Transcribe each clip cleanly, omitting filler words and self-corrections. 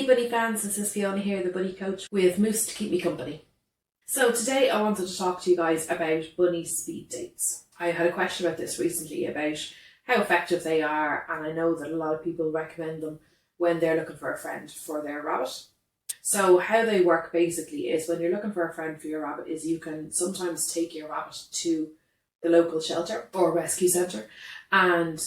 bunny fans, this is Fiona here, the bunny coach with Moose to keep me company. So today I wanted to talk to you guys about bunny speed dates. I had a question about this recently about how effective they are, and I know that a lot of people recommend them when they're looking for a friend for their rabbit. So how they work basically is when you're looking for a friend for your rabbit is you can sometimes take your rabbit to the local shelter or rescue centre and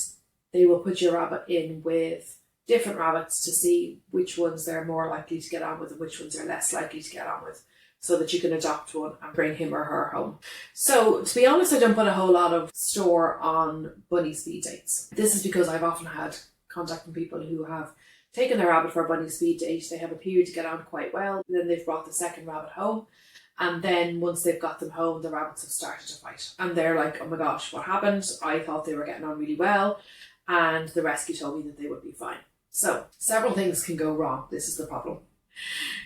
they will put your rabbit in with different rabbits to see which ones they're more likely to get on with and which ones are less likely to get on with, so that you can adopt one and bring him or her home. So to be honest, I don't put a whole lot of store on bunny speed dates. This is because I've often had contact from people who have taken their rabbit for a bunny speed date. They have a period to get on quite well, then they've brought the second rabbit home, and then once they've got them home, the rabbits have started to fight. And they're like, oh my gosh, what happened? I thought they were getting on really well, and the rescue told me that they would be fine. So several things can go wrong. This is the problem.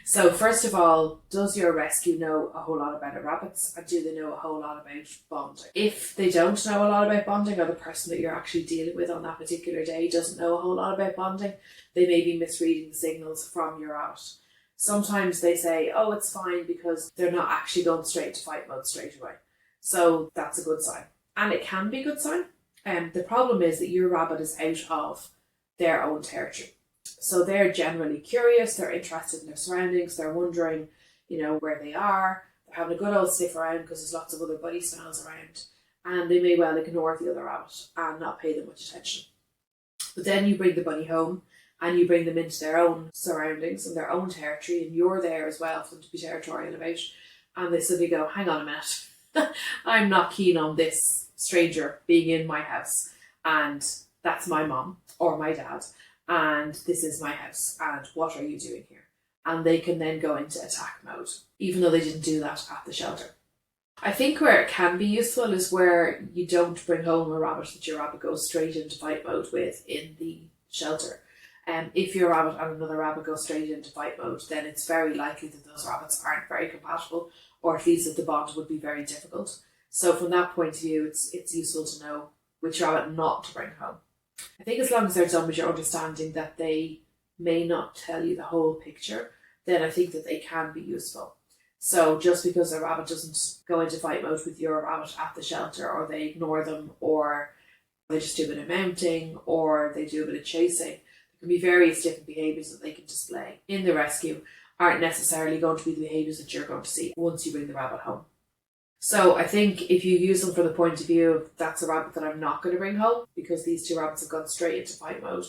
So first of all, does your rescue know a whole lot about rabbits, and do they know a whole lot about bonding? If they don't know a lot about bonding, or the person that you're actually dealing with on that particular day doesn't know a whole lot about bonding, they may be misreading the signals from your rabbit. Sometimes they say, oh, it's fine, because they're not actually going straight to fight mode straight away. So that's a good sign. And it can be a good sign. The problem is that your rabbit is out of their own territory. So they're generally curious, they're interested in their surroundings, they're wondering, where they are, they're having a good old sniff around because there's lots of other bunny smells around, and they may well ignore the other rabbit and not pay them much attention. But then you bring the bunny home and you bring them into their own surroundings and their own territory, and you're there as well for them to be territorial about, and they suddenly go, hang on a minute, I'm not keen on this stranger being in my house, and that's my mom or my dad, and this is my house, and what are you doing here? And they can then go into attack mode, even though they didn't do that at the shelter. I think where it can be useful is where you don't bring home a rabbit that your rabbit goes straight into fight mode with in the shelter. If your rabbit and another rabbit go straight into fight mode, then it's very likely that those rabbits aren't very compatible, or at least that the bond would be very difficult. So from that point of view, it's useful to know which rabbit not to bring home. I think as long as they're done with your understanding that they may not tell you the whole picture, then I think that they can be useful. So just because a rabbit doesn't go into fight mode with your rabbit at the shelter, or they ignore them, or they just do a bit of mounting, or they do a bit of chasing, there can be various different behaviours that they can display in the rescue, aren't necessarily going to be the behaviours that you're going to see once you bring the rabbit home. So I think if you use them from the point of view of that's a rabbit that I'm not going to bring home because these two rabbits have gone straight into fight mode,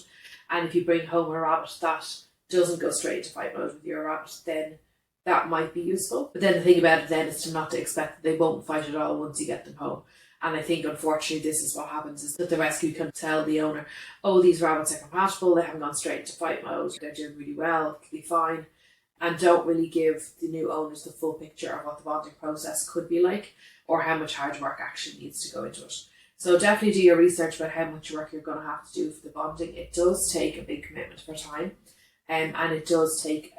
and if you bring home a rabbit that doesn't go straight into fight mode with your rabbit, then that might be useful. But then the thing about it then is to not to expect that they won't fight at all once you get them home. And I think unfortunately this is what happens, is that the rescue can tell the owner, oh, these rabbits are compatible, they haven't gone straight into fight mode, they're doing really well, it'll be fine. And don't really give the new owners the full picture of what the bonding process could be like, or how much hard work actually needs to go into it. So definitely do your research about how much work you're going to have to do for the bonding. It does take a big commitment for time, and it does take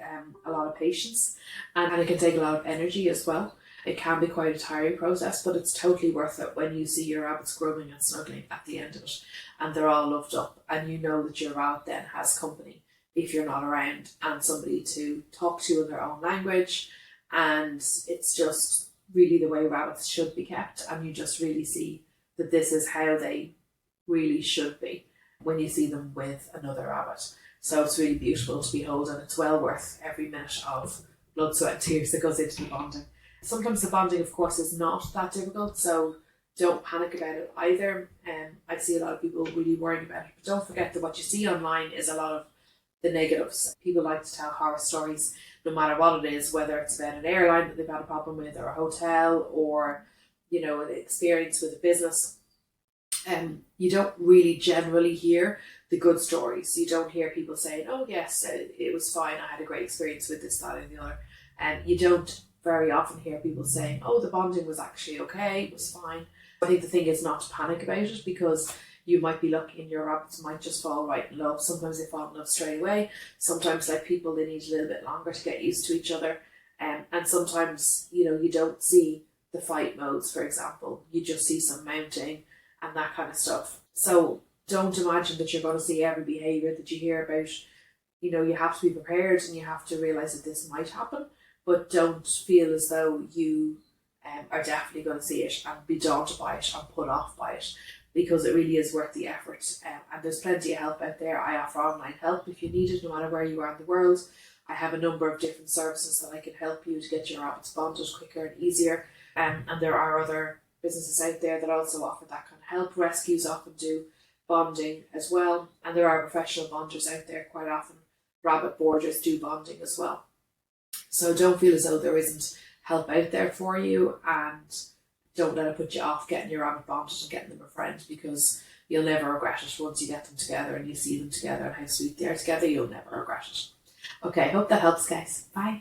a lot of patience, and it can take a lot of energy as well. It can be quite a tiring process, but it's totally worth it when you see your rabbits grooming and snuggling at the end of it, and they're all loved up, and you know that your rabbit then has company if you're not around, and somebody to talk to in their own language. And it's just really the way rabbits should be kept, and you just really see that this is how they really should be when you see them with another rabbit. So it's really beautiful to behold, and it's well worth every minute of blood, sweat and tears that goes into the bonding. Sometimes the bonding, of course, is not that difficult, so don't panic about it either. I see a lot of people really worrying about it, but don't forget that what you see online is a lot of the negatives. People like to tell horror stories, no matter what it is, whether it's about an airline that they've had a problem with, or a hotel, or an experience with a business. You don't really generally hear the good stories. You don't hear people saying, oh yes, it was fine, I had a great experience with this, that and the other. And you don't very often hear people saying, oh, the bonding was actually okay, it was fine. I think the thing is not to panic about it, because you might be lucky and your rabbits might just fall right in love. Sometimes they fall in love straight away. Sometimes, like people, they need a little bit longer to get used to each other. And sometimes, you don't see the fight modes, for example. You just see some mounting and that kind of stuff. So don't imagine that you're going to see every behaviour that you hear about, You know, you have to be prepared and you have to realise that this might happen, but don't feel as though you are definitely going to see it and be daunted by it and put off by it, because it really is worth the effort. And there's plenty of help out there. I offer online help if you need it, no matter where you are in the world. I have a number of different services that I can help you to get your rabbits bonded quicker and easier. And there are other businesses out there that also offer that kind of help. Rescues often do bonding as well, and there are professional bonders out there quite often. Rabbit boarders do bonding as well. So don't feel as though there isn't help out there for you, and don't let it put you off getting your rabbit bonded and getting them a friend, because you'll never regret it once you get them together and you see them together and how sweet they are together. You'll never regret it. Okay, hope that helps, guys. Bye.